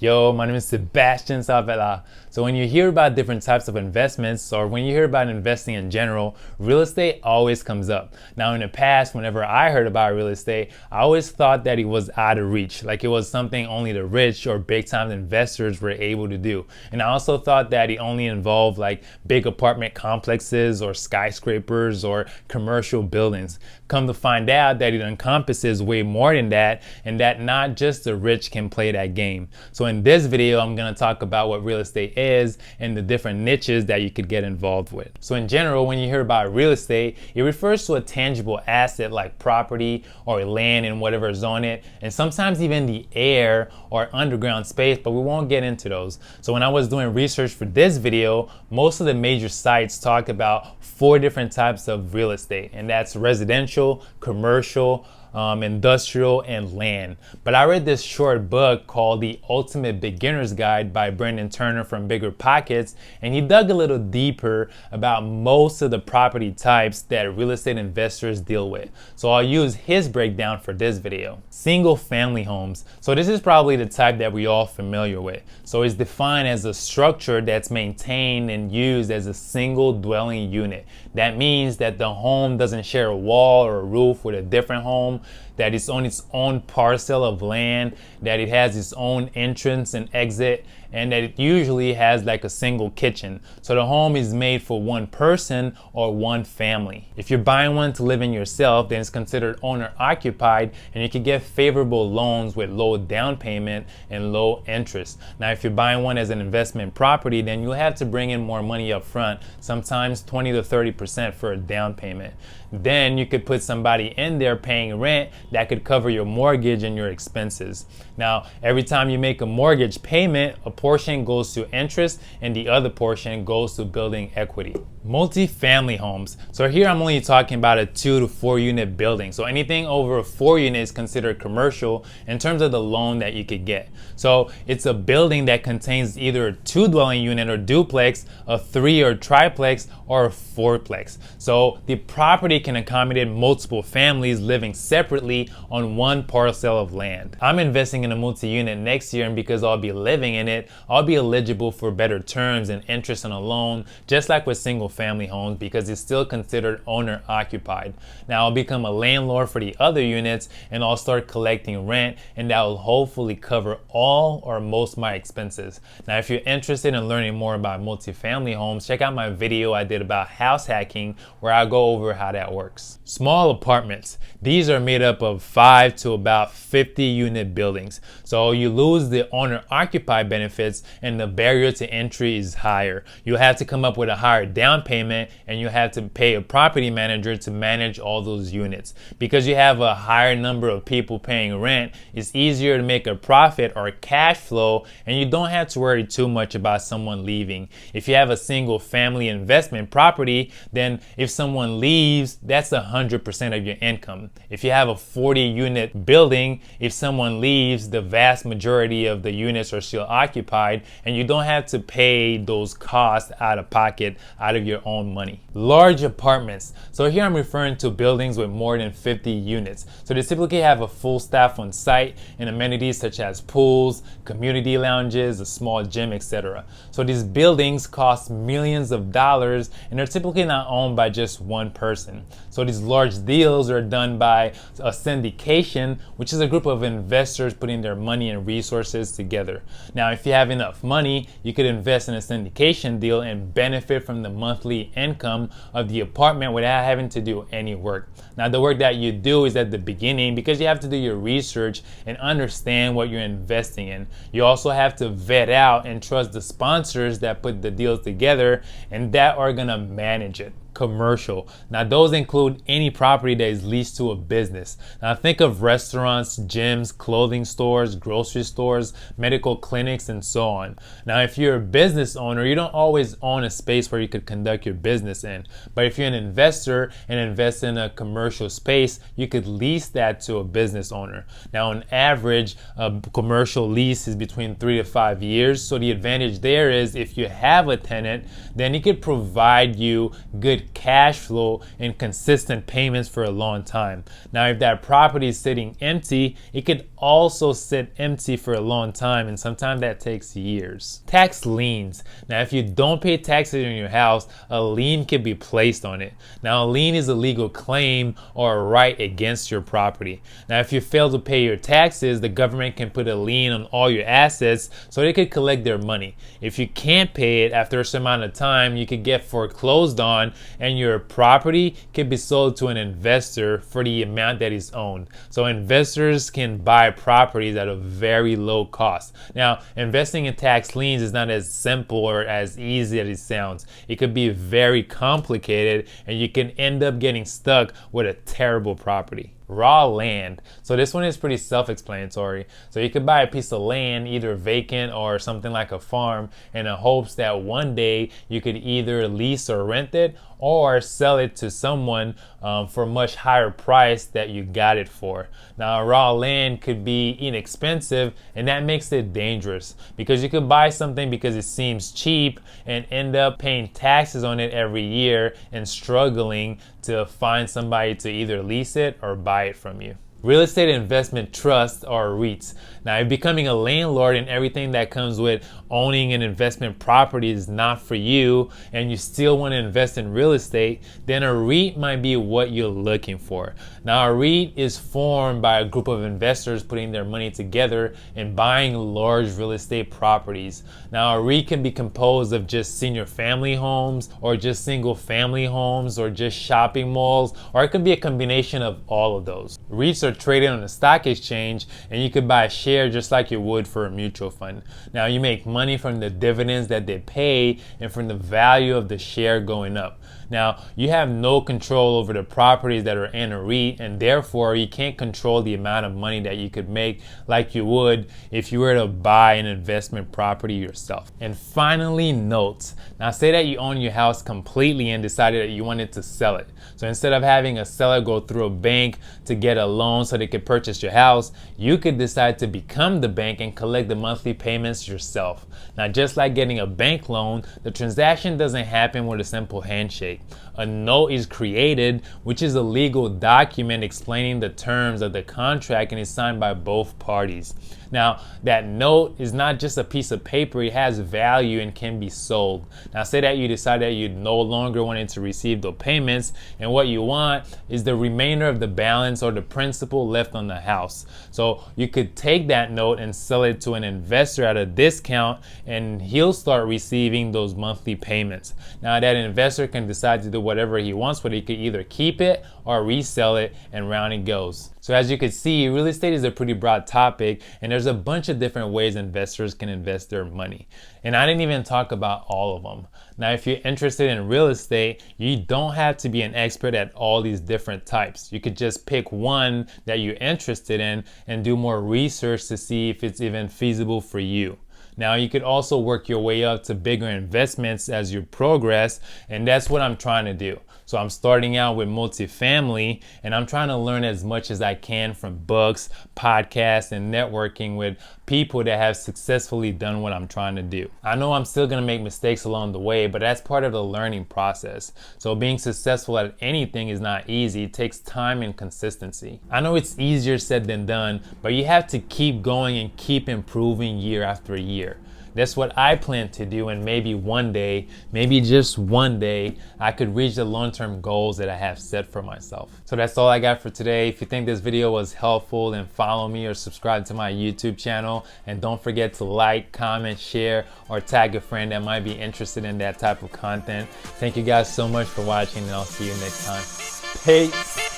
Yo, my name is Sebastian Savela. So when you hear about different types of investments, or when you hear about investing in general, real estate always comes up. Now in the past, whenever I heard about real estate, I always thought that it was out of reach, like it was something only the rich or big time investors were able to do. And I also thought that it only involved like big apartment complexes or skyscrapers or commercial buildings. Come to find out that it encompasses way more than that, and that not just the rich can play that game. So in this video, I'm going to talk about what real estate is and the different niches that you could get involved with. So in general, when you hear about real estate, it refers to a tangible asset like property or land in whatever zone it, and sometimes even the air or underground space, but we won't get into those. So when I was doing research for this video, most of the major sites talk about 4 different types of real estate, and that's residential, commercial, industrial, and land. But I read this short book called The Ultimate Beginner's Guide by Brendan Turner from Bigger Pockets, and he dug a little deeper about most of the property types that real estate investors deal with. So I'll use his breakdown for this video. Single family homes. So this is probably the type that we all familiar with. So it's defined as a structure that's maintained and used as a single dwelling unit. That means that the home doesn't share a wall or a roof with a different home, that it's on its own parcel of land, that it has its own entrance and exit, and that it usually has like a single kitchen. So the home is made for one person or one family. If you're buying one to live in yourself, then it's considered owner occupied, and you can get favorable loans with low down payment and low interest. Now, if you're buying one as an investment property, then you'll have to bring in more money up front, sometimes 20 to 30% for a down payment. Then you could put somebody in there paying rent that could cover your mortgage and your expenses. Now, every time you make a mortgage payment, a portion goes to interest and the other portion goes to building equity. Multi-family homes. So here I'm only talking about a 2 to 4 unit building. So anything over a 4 unit is considered commercial in terms of the loan that you could get. So it's a building that contains either a 2 dwelling unit or duplex, a 3 or triplex, or a 4plex. So the property can accommodate multiple families living separately on one parcel of land. I'm investing in a multi-unit next year, and because I'll be living in it, I'll be eligible for better terms and interest on a loan, just like with single family homes, because it's still considered owner occupied. Now I'll become a landlord for the other units, and I'll start collecting rent, and that will hopefully cover all or most of my expenses. Now if you're interested in learning more about multifamily homes, check out my video I did about house hacking, where I go over how that works. Small apartments. These are made up of 5 to about 50 unit buildings. So you lose the owner occupied benefits, and the barrier to entry is higher. You'll have to come up with a higher down payment, and you have to pay a property manager to manage all those units. Because you have a higher number of people paying rent, it's easier to make a profit or cash flow, and you don't have to worry too much about someone leaving. If you have a single family investment property, then if someone leaves, that's 100% of your income. If you have a 40 unit building, if someone leaves, the vast majority of the units are still occupied, and you don't have to pay those costs out of pocket, out of your own money. Large apartments. So here I'm referring to buildings with more than 50 units. So they typically have a full staff on site and amenities such as pools, community lounges, a small gym, etc. So these buildings cost millions of dollars, and they're typically not owned by just one person. So these large deals are done by a syndication, which is a group of investors putting their money and resources together. Now, if you have enough money, you could invest in a syndication deal and benefit from the monthly income of the apartment without having to do any work. Now, the work that you do is at the beginning, because you have to do your research and understand what you're investing in. You also have to vet out and trust the sponsors that put the deals together and that are gonna manage it. Commercial. Now those include any property that is leased to a business. Now think of restaurants, gyms, clothing stores, grocery stores, medical clinics, and so on. Now if you're a business owner, you don't always own a space where you could conduct your business in. But if you're an investor and invest in a commercial space, you could lease that to a business owner. Now on average, a commercial lease is between 3 to 5 years. So the advantage there is if you have a tenant, then he could provide you good good cash flow and consistent payments for a long time. Now, if that property is sitting empty, it could also sit empty for a long time, and sometimes that takes years. Tax liens. Now, if you don't pay taxes on your house, a lien could be placed on it. Now, a lien is a legal claim or a right against your property. Now, if you fail to pay your taxes, the government can put a lien on all your assets so they could collect their money. If you can't pay it after a certain amount of time, you could get foreclosed on, and your property could be sold to an investor for the amount that is owned. So investors can buy properties at a very low cost. Now, investing in tax liens is not as simple or as easy as it sounds. It could be very complicated, and you can end up getting stuck with a terrible property. Raw land. So this one is pretty self-explanatory. So you could buy a piece of land, either vacant or something like a farm, in the hopes that one day you could either lease or rent it or sell it to someone for a much higher price that you got it for. Now, raw land could be inexpensive, and that makes it dangerous because you could buy something because it seems cheap and end up paying taxes on it every year and struggling to find somebody to either lease it or buy it from you. Real estate investment trust, or Reits. Now, if becoming a landlord and everything that comes with owning an investment property is not for you, and you still want to invest in real estate, then a Reit might be what you're looking for. Now, a Reit is formed by a group of investors putting their money together and buying large real estate properties. Now, a Reit can be composed of just senior family homes, or just single family homes, or just shopping malls, or it could be a combination of all of those. Reits are traded on the stock exchange, and you could buy a share just like you would for a mutual fund. Now, you make money from the dividends that they pay and from the value of the share going up. Now, you have no control over the properties that are in a Reit, and therefore you can't control the amount of money that you could make like you would if you were to buy an investment property yourself. And finally, notes. Now, say that you own your house completely and decided that you wanted to sell it. So instead of having a seller go through a bank to get a loan so they could purchase your house, you could decide to become the bank and collect the monthly payments yourself. Now, just like getting a bank loan, the transaction doesn't happen with a simple handshake. A note is created, which is a legal document explaining the terms of the contract, and is signed by both parties. Now, that note is not just a piece of paper, it has value and can be sold. Now, say that you decide that you no longer wanted to receive the payments, and what you want is the remainder of the balance or the principal left on the house. So you could take that note and sell it to an investor at a discount, and he'll start receiving those monthly payments. Now, that investor can decide to do whatever he wants, but he could either keep it or resell it, and round it goes. So as you can see, real estate is a pretty broad topic, and there's a bunch of different ways investors can invest their money. And I didn't even talk about all of them. Now, if you're interested in real estate, you don't have to be an expert at all these different types. You could just pick one that you're interested in and do more research to see if it's even feasible for you. Now, you could also work your way up to bigger investments as you progress, and that's what I'm trying to do. So I'm starting out with multifamily, and I'm trying to learn as much as I can from books, podcasts, and networking with people that have successfully done what I'm trying to do. I know I'm still gonna make mistakes along the way, but that's part of the learning process. So being successful at anything is not easy. It takes time and consistency. I know it's easier said than done, but you have to keep going and keep improving year after year. That's what I plan to do, and maybe one day, maybe just one day, I could reach the long-term goals that I have set for myself. So that's all I got for today. If you think this video was helpful, then follow me or subscribe to my YouTube channel. And don't forget to like, comment, share, or tag a friend that might be interested in that type of content. Thank you guys so much for watching, and I'll see you next time. Peace.